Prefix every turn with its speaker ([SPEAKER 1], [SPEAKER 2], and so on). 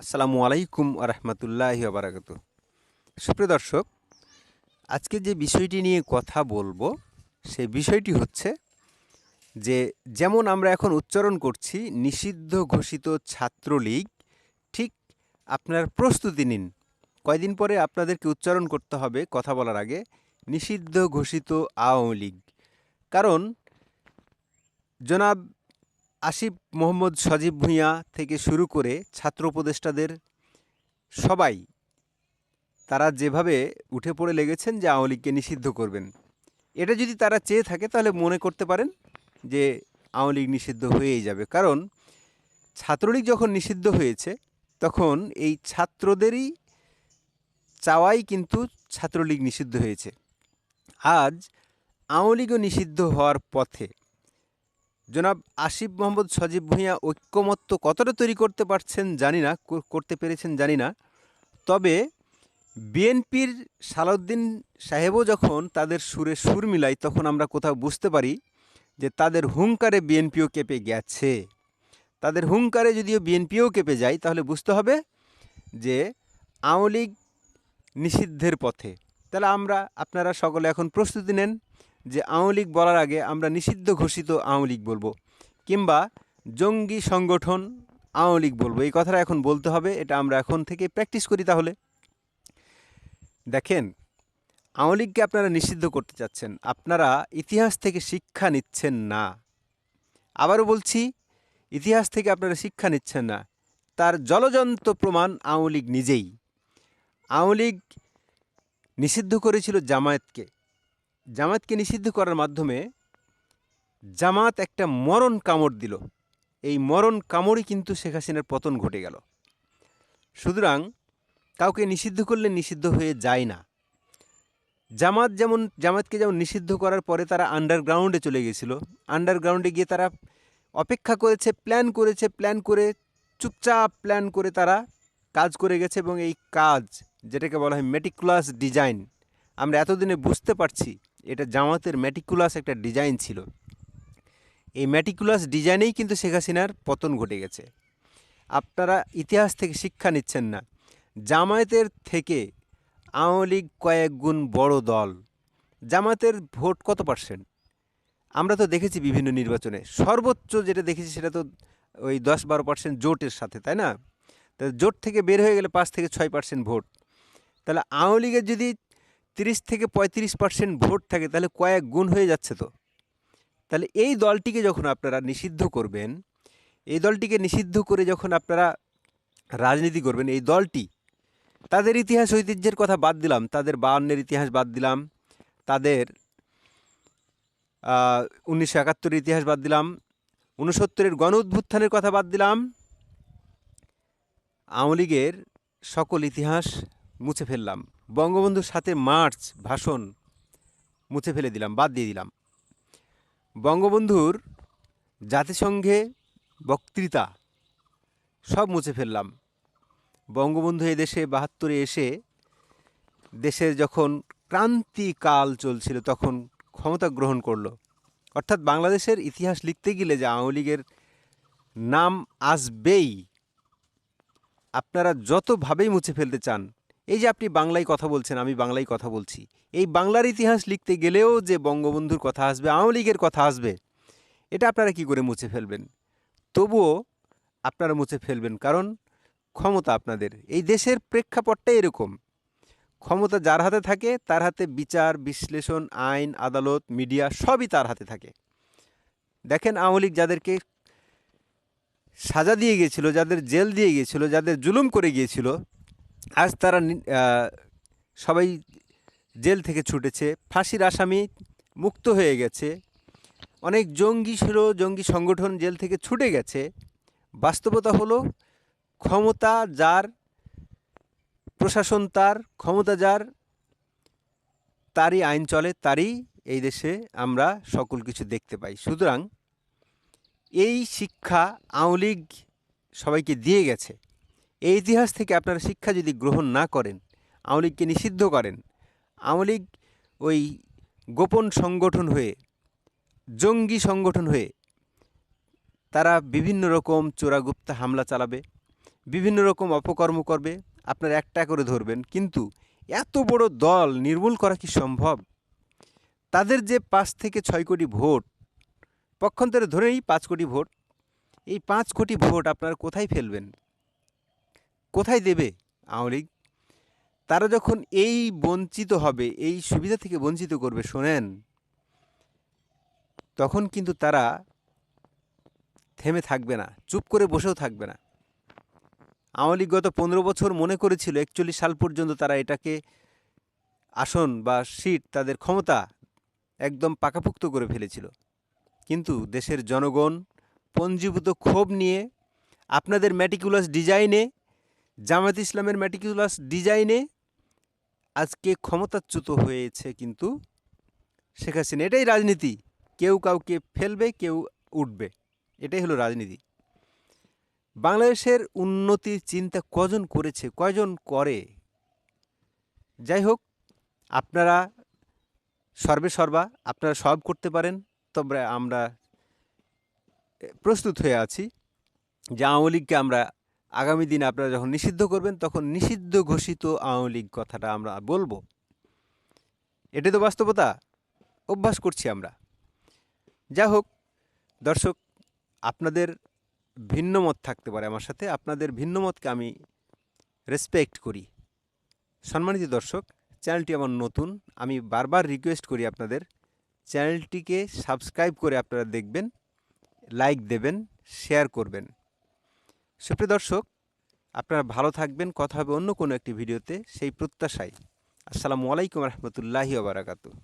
[SPEAKER 1] আসসালামু আলাইকুম আরহামতুল্লাহি বারাকাতু। সুপ্রিয় দর্শক, আজকে যে বিষয়টি নিয়ে কথা বলবো সেই বিষয়টি হচ্ছে যে যেমন আমরা এখন উচ্চারণ করছি নিষিদ্ধ ঘোষিত ছাত্রলীগ, ঠিক আপনার প্রস্তুতি নিন। কয়দিন পরে আপনাদেরকে উচ্চারণ করতে হবে কথা বলার আগে নিষিদ্ধ ঘোষিত আওয়ামী লীগ। কারণ জনাব আসিফ মোহাম্মদ সজীব ভুঁইয়া থেকে শুরু করে ছাত্র উপদেষ্টাদের সবাই তারা যেভাবে উঠে পড়ে লেগেছেন যে আওয়ামী লীগকে নিষিদ্ধ করবেন, এটা যদি তারা চেয়ে থাকে তাহলে মনে করতে পারেন যে আওয়ামী লীগ নিষিদ্ধ হয়েই যাবে। কারণ ছাত্রলীগ যখন নিষিদ্ধ হয়েছে তখন এই ছাত্রদেরই চাওয়াই কিন্তু ছাত্রলীগ নিষিদ্ধ হয়েছে। আজ আওয়ামী লীগও নিষিদ্ধ হওয়ার পথে। জনাব আসিফ মোহাম্মদ সজীব ভুঁইয়া ঐক্যমত্য কতটা তৈরি করতে পারছেন জানি না, করতে পেরেছেন জানি না। তবে বিএনপির সালাউদ্দিন সাহেবও যখন তাদের সুরে সুর মিলায় তখন আমরা কোথাও বুঝতে পারি যে তাদের হুঙ্কারে বিএনপিও কেঁপে গেছে। তাদের হুঙ্কারে যদিও বিএনপিও কেঁপে যায় তাহলে বুঝতে হবে যে আওয়ামী লীগ নিষিদ্ধের পথে। তাহলে আপনারা সকলে এখন প্রস্তুতি নেন যে আওয়ামী লীগ বলার আগে আমরা নিষিদ্ধ ঘোষিত আওয়ামী লীগ বলবো, কিংবা জঙ্গি সংগঠন আওয়ামী লীগ বলবো। এই কথাটা এখন বলতে হবে, এটা আমরা এখন থেকে প্র্যাকটিস করি। তাহলে দেখেন, আওয়ামী লীগকে আপনারা নিষিদ্ধ করতে চাচ্ছেন, আপনারা ইতিহাস থেকে শিক্ষা নিচ্ছেন না। আবারও বলছি, ইতিহাস থেকে আপনারা শিক্ষা নিচ্ছেন না। তার জলজন্ত প্রমাণ আওয়ামী লীগ নিজেই। আওয়ামী লীগ নিষিদ্ধ করেছিল জামায়াতকে। জামায়াতকে নিষিদ্ধ করার মাধ্যমে জামাত একটা মরণ কামড় দিল। এই মরণ কামড়ই কিন্তু শেখ হাসিনার পতন ঘটে গেল। সুতরাং কাউকে নিষিদ্ধ করলে নিষিদ্ধ হয়ে যায় না। জামাতকে যেমন নিষিদ্ধ করার পরে তারা আন্ডারগ্রাউন্ডে চলে গেছিল, আন্ডারগ্রাউন্ডে গিয়ে তারা অপেক্ষা করেছে, প্ল্যান করে চুপচাপ প্ল্যান করে তারা কাজ করে গেছে। এবং এই কাজ, যেটাকে বলা হয় মেটিকুলাস ডিজাইন, আমরা এতদিনে বুঝতে পারছি এটা জামাতের মেটিকুলাস একটা ডিজাইন ছিল। এই মেটিকুলাস ডিজাইনেই কিন্তু শেখ হাসিনার পতন ঘটে গেছে। আপনারা ইতিহাস থেকে শিক্ষা নিচ্ছেন না। জামায়াতের থেকে আওয়ামী লীগ কয়েক গুণ বড় দল। জামায়াতের ভোট কত পার্সেন্ট আমরা তো দেখেছি বিভিন্ন নির্বাচনে, সর্বোচ্চ যেটা দেখেছি সেটা তো ওই 10-12% জোটের সাথে, তাই না? তা জোট থেকে বের হয়ে গেলে 5-6% ভোট। তাহলে আওয়ামী লীগের যদি 30-35% ভোট থাকে তাহলে কয়েক গুণ হয়ে যাচ্ছে তো। তাহলে এই দলটিকে যখন আপনারা নিষিদ্ধ করবেন, এই দলটিকে নিষিদ্ধ করে যখন আপনারা রাজনীতি করবেন, এই দলটি তাদের ইতিহাস ঐতিহ্যের কথা বাদ দিলাম, তাদের 52-এর ইতিহাস বাদ দিলাম, তাদের 1971-এর ইতিহাস বাদ দিলাম, 69-এর গণ অভ্যুত্থানের কথা বাদ দিলাম, আওয়ামী লীগের সকল ইতিহাস মুছে ফেললাম। বঙ্গবন্ধুর সাথে মার্চ ভাষণ মুছে ফেলে দিলাম, বাদ দিয়ে দিলাম। বঙ্গবন্ধুর জাতিসংঘে বক্তৃতা সব মুছে ফেললাম। বঙ্গবন্ধু এই দেশে 72-এ এসে দেশের যখন ক্রান্তিকাল চলছিল তখন ক্ষমতা গ্রহণ করলো। অর্থাৎ বাংলাদেশের ইতিহাস লিখতে গেলে যে আওয়ামী লীগের নাম আসবেই, আপনারা যতভাবেই মুছে ফেলতে চান। এই যে আপনি বাংলায় কথা বলছেন, আমি বাংলায় কথা বলছি, এই বাংলার ইতিহাস লিখতে গেলেও যে বঙ্গবন্ধুর কথা আসবে, আওয়ামী লীগের কথা আসবে, এটা আপনারা কি করে মুছে ফেলবেন? তবুও আপনারা মুছে ফেলবেন, কারণ ক্ষমতা আপনাদের। এই দেশের প্রেক্ষাপটটাই এরকম। ক্ষমতা যার হাতে থাকে তার হাতে বিচার, বিশ্লেষণ, আইন, আদালত, মিডিয়া সবই তার হাতে থাকে। দেখেন, আওয়ামী লীগ যাদেরকে সাজা দিয়ে গিয়েছিল, যাদের জেল দিয়ে গিয়েছিল, যাদের জুলুম করে গিয়েছিল, আজ তারা সবাই জেল থেকে ছুটেছে, ফাঁসির আসামি মুক্ত হয়ে গেছে। অনেক জঙ্গি ছিল, জঙ্গি সংগঠন জেল থেকে ছুটে গেছে। বাস্তবতা হলো, ক্ষমতা যার, প্রশাসন তার, ক্ষমতা যার, তারই আইন চলে, তারই এই দেশে আমরা সকল কিছু দেখতে পাই। সুতরাং এই শিক্ষা আওয়ামী লীগ সবাইকে দিয়ে গেছে। এই ইতিহাস থেকে আপনারা শিক্ষা যদি গ্রহণ না করেন, আওয়ামী লীগকে নিষিদ্ধ করেন, আওয়ামী লীগ ওই গোপন সংগঠন হয়ে, জঙ্গি সংগঠন হয়ে তারা বিভিন্ন রকম চোরাগুপ্তা হামলা চালাবে, বিভিন্ন রকম অপকর্ম করবে, আপনার একটা করে ধরবেন। কিন্তু এত বড় দল নির্মূল করা কি সম্ভব? তাদের যে ৫ থেকে ৬ কোটি ভোট, পক্ষান্তরে ধরেই ৫ কোটি ভোট, এই ৫ কোটি ভোট আপনারা কোথায় ফেলবেন? কোথায় দেবে আওয়ামী লীগ? তারা যখন এই বঞ্চিত হবে, এই সুবিধা থেকে বঞ্চিত করবে, শোনেন, তখন কিন্তু তারা থেমে থাকবে না, চুপ করে বসেও থাকবে না। আওয়ামী লীগ গত ১৫ বছর মনে করেছিল ৪১ সাল পর্যন্ত তারা এটাকে আসন বা সিট, তাদের ক্ষমতা একদম পাকাপোক্ত করে ফেলেছিল। কিন্তু দেশের জনগণ পঞ্জীভূত ক্ষোভ নিয়ে আপনাদের ম্যাটিকুলাস ডিজাইনে, জামায়াত ইসলামের ম্যাটিকুলাস ডিজাইনে আজকে ক্ষমতাচ্যুত হয়েছে কিন্তু শেখ হাসিনা। এটাই রাজনীতি। কেউ কাউকে ফেলবে, কেউ উঠবে, এটাই হলো রাজনীতি। বাংলাদেশের উন্নতির চিন্তা কজন করেছে, কয়জন করে? যাই হোক, আপনারা সর্বে সর্বা আপনারা সব করতে পারেন, তবে আমরা প্রস্তুত হয়ে আছি যে আওয়ামী লীগকে আমরা আগামী দিনে আপনারা যখন নিষিদ্ধ করবেন তখন নিষিদ্ধ ঘোষিত আওয়ামী লীগ কথাটা আমরা বলবো। এটাই তো বাস্তবতা, অভ্যাস করছি আমরা। যাই হোক দর্শক, আপনাদের ভিন্ন মত থাকতে পারে আমার সাথে, আপনাদের ভিন্ন মতকে আমি রেসপেক্ট করি। সম্মানিত দর্শক, চ্যানেলটি আমার নতুন, আমি বারবার রিকোয়েস্ট করি আপনাদের চ্যানেলটিকে সাবস্ক্রাইব করে আপনারা দেখবেন, লাইক দেবেন, শেয়ার করবেন। সুপ্রিয় দর্শক, আপনারা ভালো থাকবেন, কথা হবে অন্য কোনো একটি ভিডিওতে, সেই প্রত্যাশায়। আসসালামু আলাইকুম রহমতুল্লাহি ওয়া বারাকাতুহু।